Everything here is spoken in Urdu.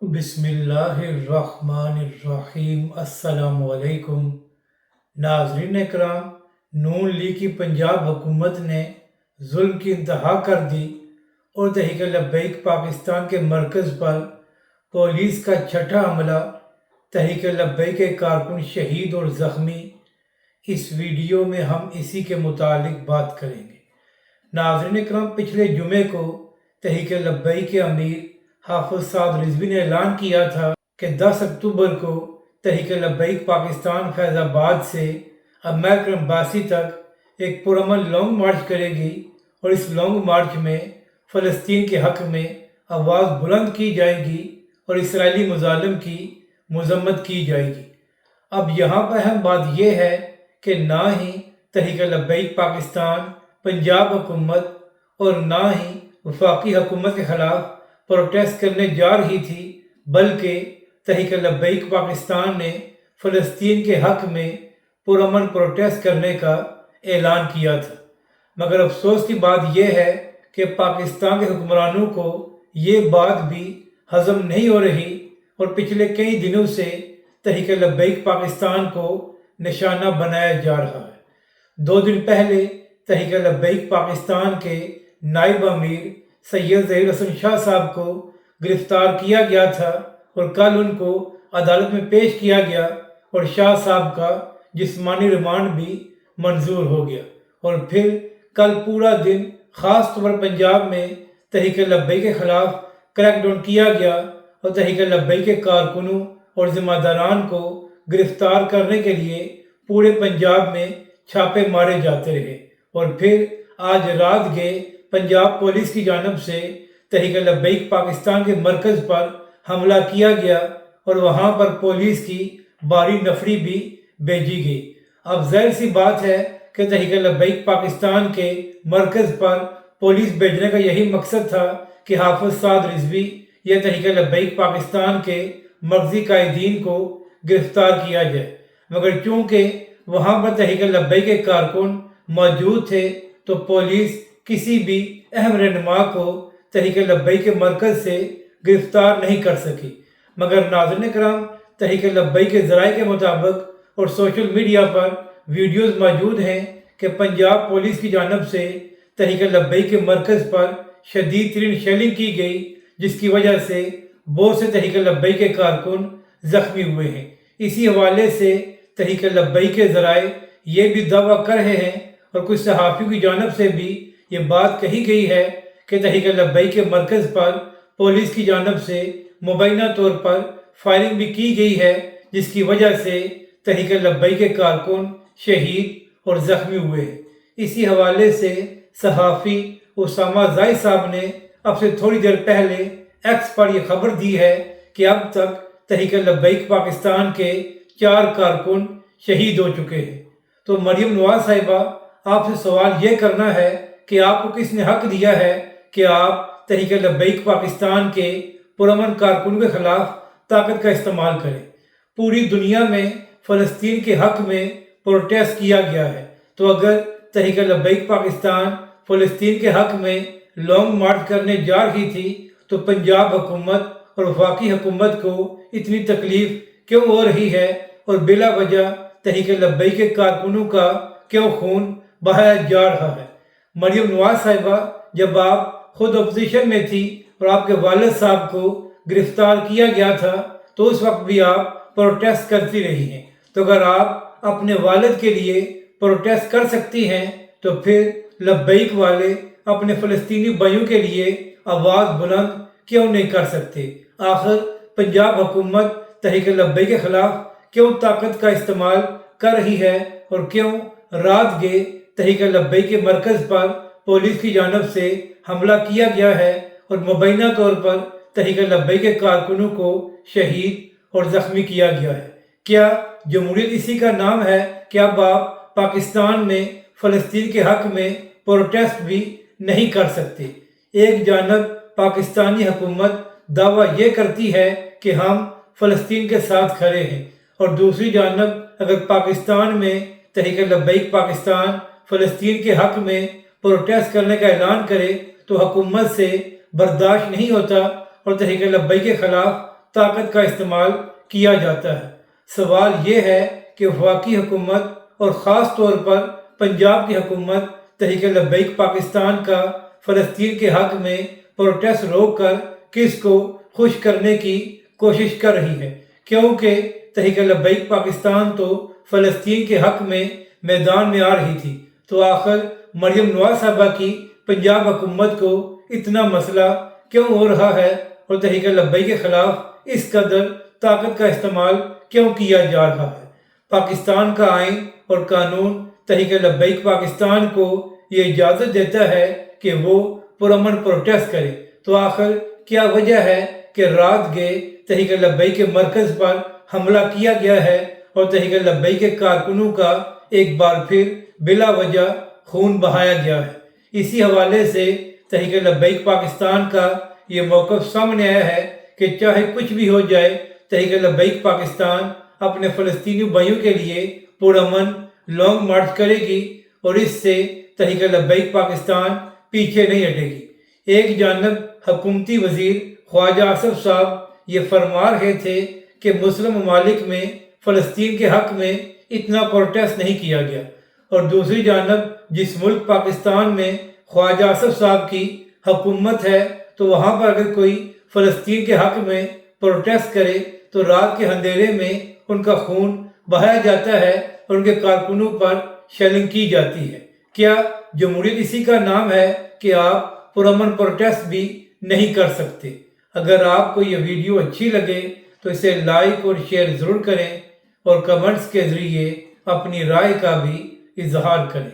بسم اللہ الرحمن الرحیم۔ السلام علیکم ناظرین اکرام، نون لیگ کی پنجاب حکومت نے ظلم کی انتہا کر دی اور تحریک لبیک پاکستان کے مرکز پر پولیس کا چھٹا حملہ، تحریک لبیک کے کارکن شہید اور زخمی۔ اس ویڈیو میں ہم اسی کے متعلق بات کریں گے۔ ناظرین اکرام، پچھلے جمعے کو تحریک لبیک کے امیر حافظ سعد رضوی نے اعلان کیا تھا کہ 10 اکتوبر کو تحریک لبیک پاکستان فیض آباد سے امریکن ایمبیسی تک ایک پرامن لانگ مارچ کرے گی اور اس لانگ مارچ میں فلسطین کے حق میں آواز بلند کی جائے گی اور اسرائیلی مظالم کی مذمت کی جائے گی۔ اب یہاں پر اہم بات یہ ہے کہ نہ ہی تحریک لبیک پاکستان پنجاب حکومت اور نہ ہی وفاقی حکومت کے خلاف پروٹیسٹ کرنے جا رہی تھی، بلکہ تحریک لبیک پاکستان نے فلسطین کے حق میں پرامن پروٹیسٹ کرنے کا اعلان کیا تھا۔ مگر افسوس کی بات یہ ہے کہ پاکستان کے حکمرانوں کو یہ بات بھی ہضم نہیں ہو رہی اور پچھلے کئی دنوں سے تحریک لبیک پاکستان کو نشانہ بنایا جا رہا ہے۔ 2 دن پہلے تحریک لبیک پاکستان کے نائب امیر سید ظہیر حسن شاہ صاحب کو گرفتار کیا گیا تھا اور کل ان کو عدالت میں پیش کیا گیا اور شاہ صاحب کا جسمانی ریمانڈ بھی منظور ہو گیا۔ اور پھر کل پورا دن خاص طور پر پنجاب میں تحریک لبیک کے خلاف کریک ڈاؤن کیا گیا اور تحریک لبیک کے کارکنوں اور ذمہ داران کو گرفتار کرنے کے لیے پورے پنجاب میں چھاپے مارے جاتے رہے۔ اور پھر آج رات گئے پنجاب پولیس کی جانب سے تحریک لبیک پاکستان کے مرکز پر حملہ کیا گیا اور وہاں پر پولیس کی بھاری نفری بھی بھیجی گئی۔ اب ظاہر سی بات ہے کہ تحریک لبیک پاکستان کے مرکز پر پولیس بھیجنے کا یہی مقصد تھا کہ حافظ سعد رضوی یا تحریک لبیک پاکستان کے مرکزی قائدین کو گرفتار کیا جائے۔ مگر چونکہ وہاں پر تحریک لبیک کے کارکن موجود تھے تو پولیس کسی بھی اہم رہنما کو تحریک لبیک کے مرکز سے گرفتار نہیں کر سکی۔ مگر ناظرین کرام، تحریک لبیک کے ذرائع کے مطابق اور سوشل میڈیا پر ویڈیوز موجود ہیں کہ پنجاب پولیس کی جانب سے تحریک لبیک کے مرکز پر شدید ترین شیلنگ کی گئی، جس کی وجہ سے بہت سے تحریک لبیک کے کارکن زخمی ہوئے ہیں۔ اسی حوالے سے تحریک لبیک کے ذرائع یہ بھی دعویٰ کر رہے ہیں اور کچھ صحافیوں کی جانب سے بھی یہ بات کہی گئی ہے کہ تحریک لبیک کے مرکز پر پولیس کی جانب سے مبینہ طور پر فائرنگ بھی کی گئی ہے، جس کی وجہ سے تحریک لبیک کے کارکن شہید اور زخمی ہوئے ہیں۔ اسی حوالے سے صحافی اسامہ زاہد صاحب نے اب سے تھوڑی دیر پہلے ایکس پر یہ خبر دی ہے کہ اب تک تحریک لبیک پاکستان کے 4 کارکن شہید ہو چکے ہیں۔ تو مریم نواز صاحبہ، آپ سے سوال یہ کرنا ہے کہ آپ کو کس نے حق دیا ہے کہ آپ تحریک لبیک پاکستان کے پرامن کارکنوں کے خلاف طاقت کا استعمال کریں؟ پوری دنیا میں فلسطین کے حق میں پروٹیسٹ کیا گیا ہے، تو اگر تحریک لبیک پاکستان فلسطین کے حق میں لانگ مارچ کرنے جا رہی تھی تو پنجاب حکومت اور وفاقی حکومت کو اتنی تکلیف کیوں ہو رہی ہے اور بلا وجہ تحریک لبیک کے کارکنوں کا کیوں خون بہایا جا رہا ہے؟ مریم نواز صاحبہ، جب آپ خود اپوزیشن میں تھی اور آپ کے والد صاحب کو گرفتار کیا گیا تھا تو اس وقت بھی آپ پروٹیسٹ کرتی رہی ہیں، تو اگر آپ اپنے والد کے لیے پروٹیسٹ کر سکتی ہیں تو پھر لبیک والے اپنے فلسطینی بھائیوں کے لیے آواز بلند کیوں نہیں کر سکتے؟ آخر پنجاب حکومت تحریک لبیک کے خلاف کیوں طاقت کا استعمال کر رہی ہے اور کیوں رات گئے تحریک لبیک کے مرکز پر پولیس کی جانب سے حملہ کیا گیا ہے اور مبینہ طور پر تحریک لبیک کے کارکنوں کو شہید اور زخمی کیا گیا ہے؟ کیا جمہوریت اسی کا نام ہے کہ اب آپ پاکستان میں فلسطین کے حق میں پروٹیسٹ بھی نہیں کر سکتے؟ ایک جانب پاکستانی حکومت دعویٰ یہ کرتی ہے کہ ہم فلسطین کے ساتھ کھڑے ہیں، اور دوسری جانب اگر پاکستان میں تحریک لبیک پاکستان فلسطین کے حق میں پروٹیسٹ کرنے کا اعلان کرے تو حکومت سے برداشت نہیں ہوتا اور تحریک لبیک کے خلاف طاقت کا استعمال کیا جاتا ہے۔ سوال یہ ہے کہ وفاقی حکومت اور خاص طور پر پنجاب کی حکومت تحریک لبیک پاکستان کا فلسطین کے حق میں پروٹیسٹ روک کر کس کو خوش کرنے کی کوشش کر رہی ہے، کیونکہ تحریک لبیک پاکستان تو فلسطین کے حق میں میدان میں آ رہی تھی، تو آخر مریم نواز صاحبہ کی پنجاب حکومت کو اتنا مسئلہ کیوں ہو رہا ہے اور تحریک لبیک کے خلاف اس قدر طاقت کا استعمال کیوں کیا جا رہا ہے؟ پاکستان کا آئین اور قانون تحریک لبیک پاکستان کو یہ اجازت دیتا ہے کہ وہ پرامن پروٹیسٹ کرے، تو آخر کیا وجہ ہے کہ رات گئے تحریک لبیک کے مرکز پر حملہ کیا گیا ہے اور تحریک لبیک کے کارکنوں کا ایک بار پھر بلا وجہ خون بہایا گیا ہے؟ اسی حوالے سے تحریک لبیک پاکستان کا یہ موقف سامنے آیا ہے کہ چاہے کچھ بھی ہو جائے، تحریک لبیک پاکستان اپنے فلسطینی بھائیوں کے لیے پرامن لانگ مارچ کرے گی اور اس سے تحریک لبیک پاکستان پیچھے نہیں ہٹے گی۔ ایک جانب حکومتی وزیر خواجہ آصف صاحب یہ فرما رہے تھے کہ مسلم ممالک میں فلسطین کے حق میں اتنا پروٹیسٹ نہیں کیا گیا، اور دوسری جانب جس ملک پاکستان میں خواجہ آصف صاحب کی حکومت ہے تو وہاں پر اگر کوئی فلسطین کے حق میں پروٹیسٹ کرے تو رات کے اندھیرے میں ان کا خون بہایا جاتا ہے اور ان کے کارکنوں پر شیلنگ کی جاتی ہے۔ کیا جمہوریت اسی کا نام ہے کہ آپ پرامن پروٹیسٹ بھی نہیں کر سکتے؟ اگر آپ کو یہ ویڈیو اچھی لگے تو اسے لائک اور شیئر ضرور کریں اور کمنٹس کے ذریعے اپنی رائے کا بھی اظہار کریں۔